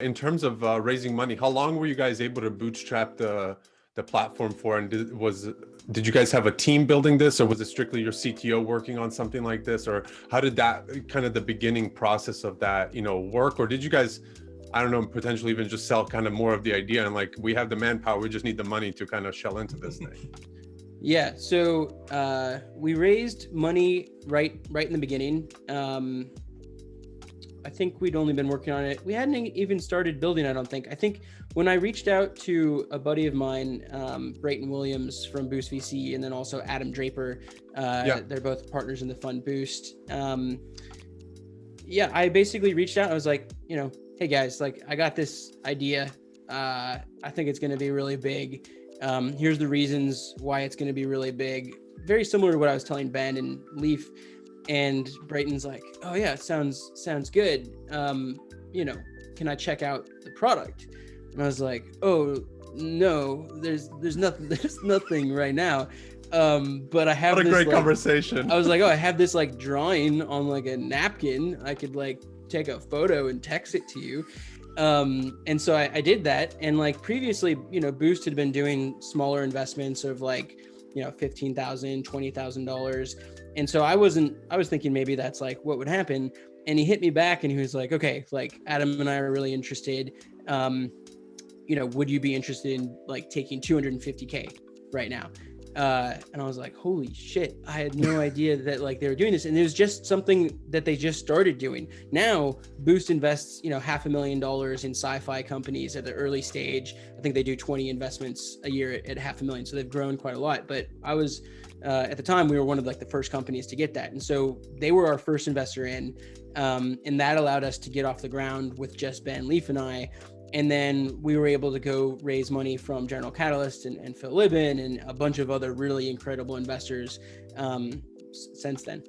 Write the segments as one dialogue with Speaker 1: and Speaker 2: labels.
Speaker 1: In terms of raising money, how long were you guys able to bootstrap the platform for? And did you guys have a team building this, or was it strictly your CTO working on something like this? Or how did that kind of the beginning process of that, work? Or did you guys, I don't know, potentially even just sell kind of more of the idea and like, we have the manpower, we just need the money to kind of shell into this thing?
Speaker 2: Yeah, so we raised money right in the beginning. I think we'd only been working on it. We hadn't even started building, I don't think. I think when I reached out to a buddy of mine, Brayton Williams from Boost VC, and then also Adam Draper, they're both partners in the fund Boost. I basically reached out. I was like, hey guys, like I got this idea. I think it's going to be really big. Here's the reasons why it's going to be really big. Very similar to what I was telling Ben and Leaf. And Brayton's like, oh yeah, sounds good. Can I check out the product? And I was like, oh no, there's nothing right now. But I have
Speaker 1: what a great conversation.
Speaker 2: I was like, oh, I have this like drawing on like a napkin. I could like take a photo and text it to you. And so I did that. And like previously, Boost had been doing smaller investments of like, $15,000, $20,000. And so I was thinking maybe that's like what would happen. And he hit me back and he was like, okay, like Adam and I are really interested. Would you be interested in like taking 250K right now? And I was like, holy shit, I had no idea that like they were doing this. And it was just something that they just started doing. Now Boost invests, $500,000 in sci-fi companies at the early stage. I think they do 20 investments a year at $500,000. So they've grown quite a lot, but I was, at the time we were one of like the first companies to get that. And so they were our first investor in, and that allowed us to get off the ground with just Ben, Leaf and I. And then we were able to go raise money from General Catalyst and Phil Libin and a bunch of other really incredible investors since then.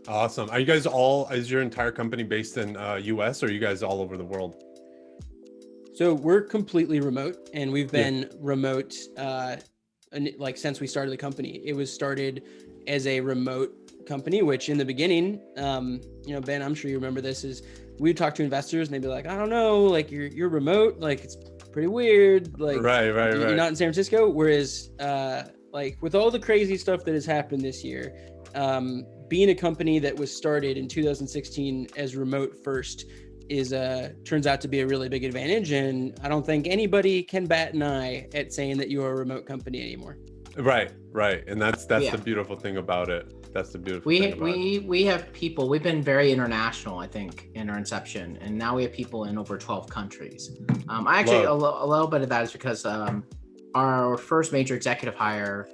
Speaker 1: Awesome. Are you guys is your entire company based in US, or are you guys all over the world?
Speaker 2: So we're completely remote, and we've been remote like since we started the company. It was started as a remote company, which in the beginning, Ben, I'm sure you remember this, is we'd talk to investors and they'd be like, I don't know, like you're remote, like it's pretty weird, like
Speaker 1: right.
Speaker 2: You're not in San Francisco. Whereas like with all the crazy stuff that has happened this year, being a company that was started in 2016 as remote first is turns out to be a really big advantage. And I don't think anybody can bat an eye at saying that you're a remote company anymore.
Speaker 1: Right. And that's the beautiful thing about it. That's the beautiful thing about it.
Speaker 3: We have people, we've been very international, I think, in our inception. And now we have people in over 12 countries. I actually, a little bit of that is because our first major executive hire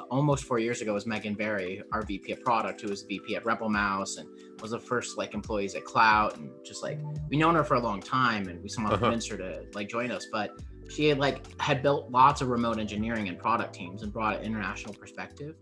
Speaker 3: almost 4 years ago was Megan Berry, our VP of product, who was VP at Rebel Mouse and was the first like employees at Clout. And just like, we known her for a long time and we somehow convinced her to like join us. But she had built lots of remote engineering and product teams and brought an international perspective.